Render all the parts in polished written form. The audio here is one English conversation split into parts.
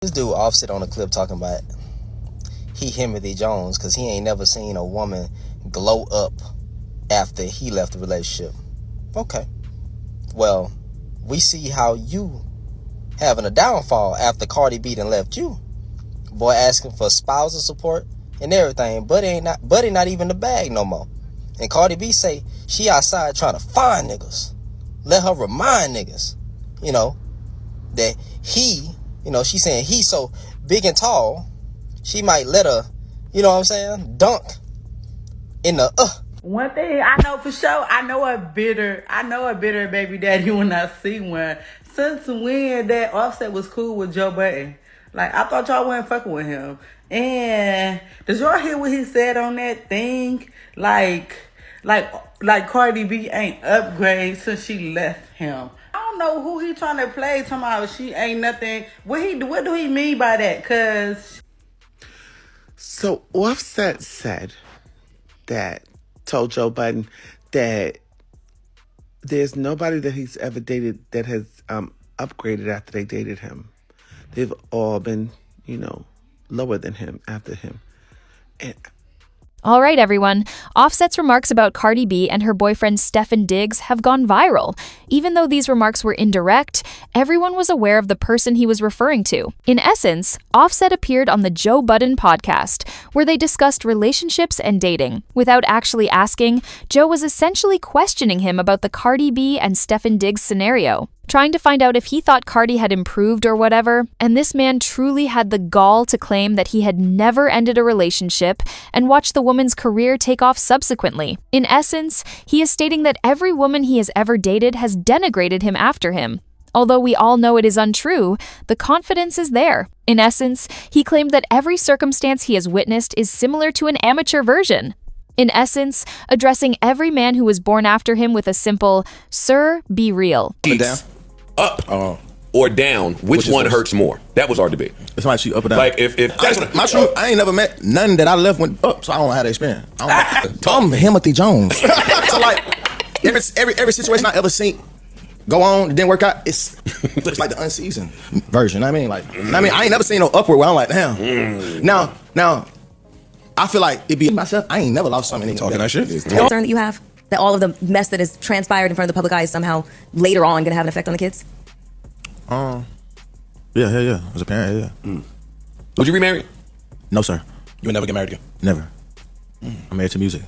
This dude Offset on a clip talking about Timothy Jones because he ain't never seen a woman glow up after he left the relationship. Okay. Well, we see how you having a downfall after Cardi B done left you. Boy asking for spousal support and everything. Buddy not even the bag no more. And Cardi B say she outside trying to find niggas. Let her remind niggas, that he, she saying he so big and tall, she might let her, dunk in the One thing I know for sure, I know a bitter baby daddy when I see one. Since when that Offset was cool with Joe Budden? Like, I thought y'all wasn't fucking with him. And did y'all hear what he said on that thing? Like Cardi B ain't upgrade since she left him. I don't know who he trying to play. Talking about she ain't nothing. What do he mean by that? Cause so Offset said that, told Joe Budden that there's nobody that he's ever dated that has upgraded after they dated him. They've all been, lower than him after him. And all right, everyone. Offset's remarks about Cardi B and her boyfriend Stefan Diggs have gone viral. Even though these remarks were indirect, everyone was aware of the person he was referring to. In essence, Offset appeared on the Joe Budden podcast, where they discussed relationships and dating. Without actually asking, Joe was essentially questioning him about the Cardi B and Stefan Diggs scenario, trying to find out if he thought Cardi had improved or whatever, and this man truly had the gall to claim that he had never ended a relationship and watched the woman's career take off subsequently. In essence, he is stating that every woman he has ever dated has denigrated him after him. Although we all know it is untrue, the confidence is there. In essence, he claimed that every circumstance he has witnessed is similar to an amateur version. In essence, addressing every man who was born after him with a simple, "Sir, be real." Up or down, which one hurts more? That was hard to be. It's like she up or down. Like if that's my truth, I ain't never met none that I left went up, so I don't know how to experience. I'm Timothy Jones. So like every situation I ever seen go on, it didn't work out. It's like the unseasoned version. I mean, I ain't never seen no upward where I'm like, damn. Now, I feel like it be myself. I ain't never lost something. Talking that shit. The concern that you have that all of the mess that has transpired in front of the public eye is somehow later on going to have an effect on the kids? Yeah. As a parent, yeah. Would you remarry? No, sir. You would never get married again? Never. I'm married to music.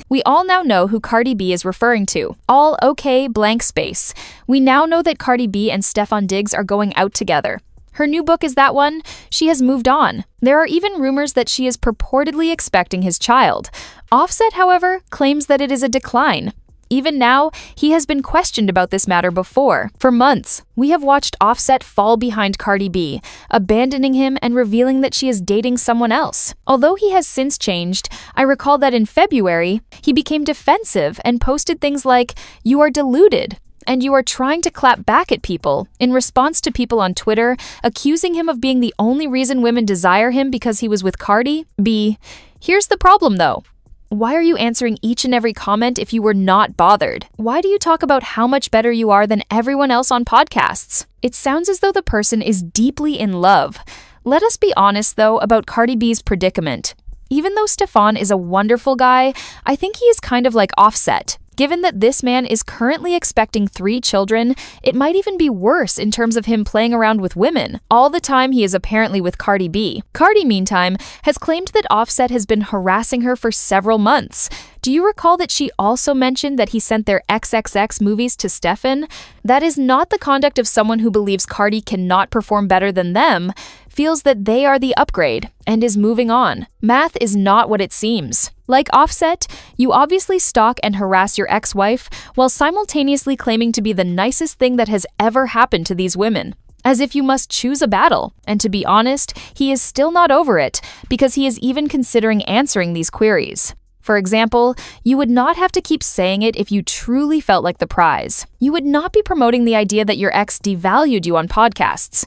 We all now know who Cardi B is referring to. All okay, blank space. We now know that Cardi B and Stefan Diggs are going out together. Her new book is that one. She has moved on. There are even rumors that she is purportedly expecting his child. Offset, however, claims that it is a decline. Even now, he has been questioned about this matter before. For months, we have watched Offset fall behind Cardi B, abandoning him and revealing that she is dating someone else. Although he has since changed, I recall that in February, he became defensive and posted things like, "You are deluded," and "you are trying to clap back at people," in response to people on Twitter accusing him of being the only reason women desire him because he was with Cardi B. Here's the problem, though. Why are you answering each and every comment if you were not bothered? Why do you talk about how much better you are than everyone else on podcasts? It sounds as though the person is deeply in love. Let us be honest, though, about Cardi B's predicament. Even though Stefan is a wonderful guy, I think he is kind of like Offset. Given that this man is currently expecting 3 children, it might even be worse in terms of him playing around with women. All the time he is apparently with Cardi B. Cardi, meantime, has claimed that Offset has been harassing her for several months. Do you recall that she also mentioned that he sent their XXX movies to Stefan? That is not the conduct of someone who believes Cardi cannot perform better than them, feels that they are the upgrade, and is moving on. Math is not what it seems. Like Offset, you obviously stalk and harass your ex-wife while simultaneously claiming to be the nicest thing that has ever happened to these women. As if you must choose a battle, and to be honest, he is still not over it, because he is even considering answering these queries. For example, you would not have to keep saying it if you truly felt like the prize. You would not be promoting the idea that your ex devalued you on podcasts.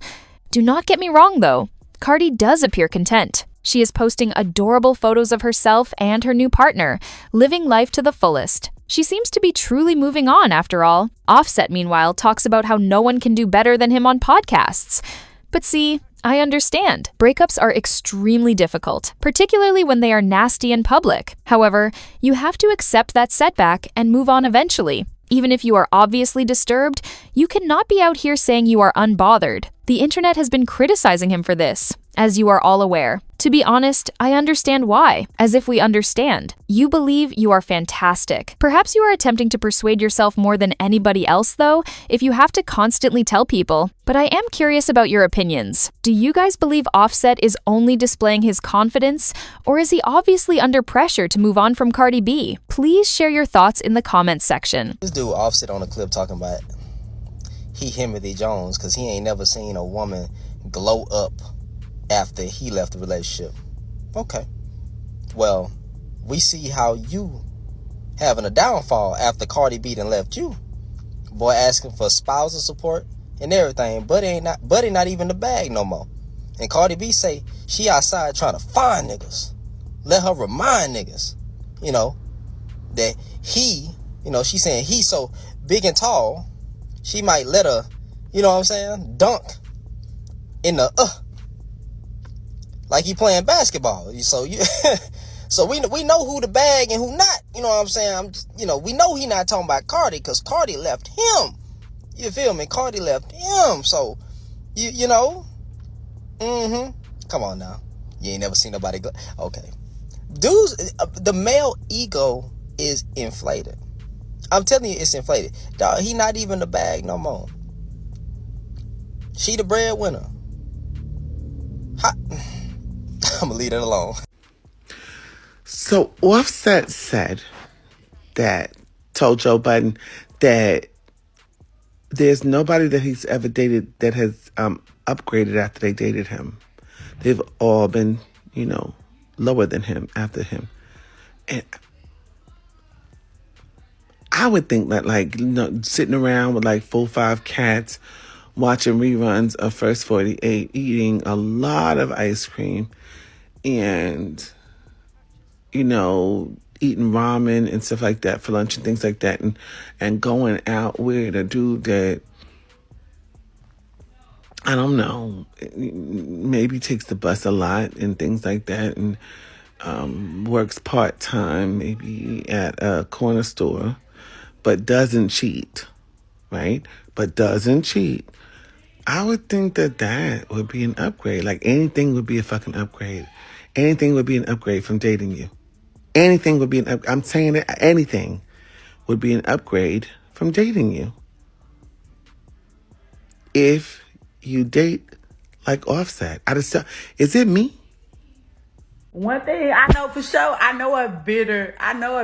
Do not get me wrong, though. Cardi does appear content. She is posting adorable photos of herself and her new partner, living life to the fullest. She seems to be truly moving on, after all. Offset, meanwhile, talks about how no one can do better than him on podcasts. But see, I understand. Breakups are extremely difficult, particularly when they are nasty in public. However, you have to accept that setback and move on eventually. Even if you are obviously disturbed, you cannot be out here saying you are unbothered. The internet has been criticizing him for this, as you are all aware. To be honest, I understand why, as if we understand. You believe you are fantastic. Perhaps you are attempting to persuade yourself more than anybody else, though, if you have to constantly tell people. But I am curious about your opinions. Do you guys believe Offset is only displaying his confidence, or is he obviously under pressure to move on from Cardi B? Please share your thoughts in the comments section. This dude Offset on a clip talking about he Timothy Jones because he ain't never seen a woman glow up after he left the relationship. Okay. Well, we see how you having a downfall after Cardi B done left you. Boy asking for spousal support and everything, but Buddy not even the bag no more. And Cardi B say she outside trying to find niggas. Let her remind niggas, that he, she saying he so big and tall, she might let her, dunk in the like he playing basketball. So we know who the bag and who not. You know what I'm saying? We know he not talking about Cardi because Cardi left him. You feel me? Cardi left him. So come on now. You ain't never seen nobody go. Okay. Dudes, the male ego is inflated. I'm telling you, it's inflated. Dog, he not even the bag no more. She the breadwinner. I'm gonna leave it alone. So Offset said told Joe Budden that there's nobody that he's ever dated that has upgraded after they dated him. They've all been, lower than him after him. And I would think that sitting around with 4-5 cats, watching reruns of First 48, eating a lot of ice cream, and eating ramen and stuff like that for lunch and things like that, and going out with a dude that, I don't know, maybe takes the bus a lot and things like that, and works part-time maybe at a corner store, but doesn't cheat, right? But doesn't cheat. I would think that would be an upgrade. Anything would be a fucking upgrade. Anything would be an upgrade from dating you. Anything would be I'm saying it, anything would be an upgrade from dating you. If you date like Offset. Is it me? One thing I know for sure, I know a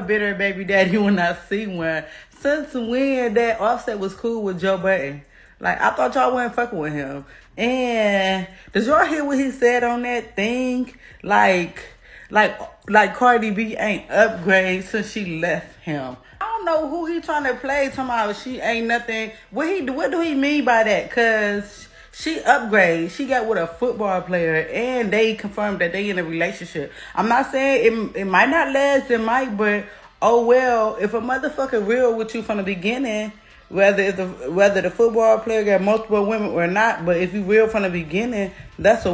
bitter baby daddy when I see one. Since when that Offset was cool with Joe Budden? I thought y'all weren't fucking with him. And did y'all hear what he said on that thing? Like Cardi B ain't upgrade since she left him. I don't know who he trying to play. Talking about she ain't nothing. What do he mean by that? Cause she upgrade. She got with a football player, and they confirmed that they in a relationship. I'm not saying it might not last. It might, but oh well. If a motherfucker real with you from the beginning, whether the football player got multiple women or not, but if you real from the beginning, that's a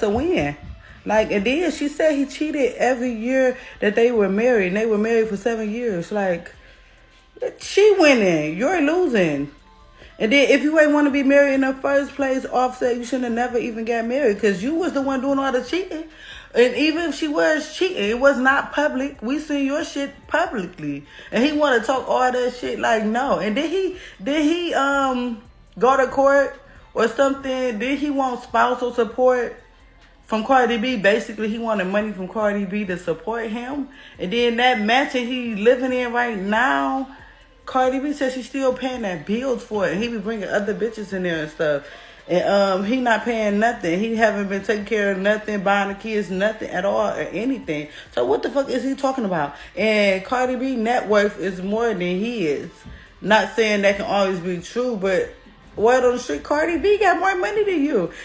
win. And then she said he cheated every year that they were married, and they were married for 7 years. She winning, you're losing. And then if you ain't want to be married in the first place, Offset, you shouldn't have never even got married because you was the one doing all the cheating. And even if she was cheating, it was not public. We seen your shit publicly. And he want to talk all that shit no. And did he go to court or something? Did he want spousal support from Cardi B? Basically, he wanted money from Cardi B to support him. And then that mansion he living in right now, Cardi B says she's still paying that bills for it. And he be bringing other bitches in there and stuff. And he not paying nothing. He haven't been taking care of nothing, buying the kids nothing at all or anything. So what the fuck is he talking about? And Cardi B net worth is more than he is. Not saying that can always be true, but word on the street, Cardi B got more money than you.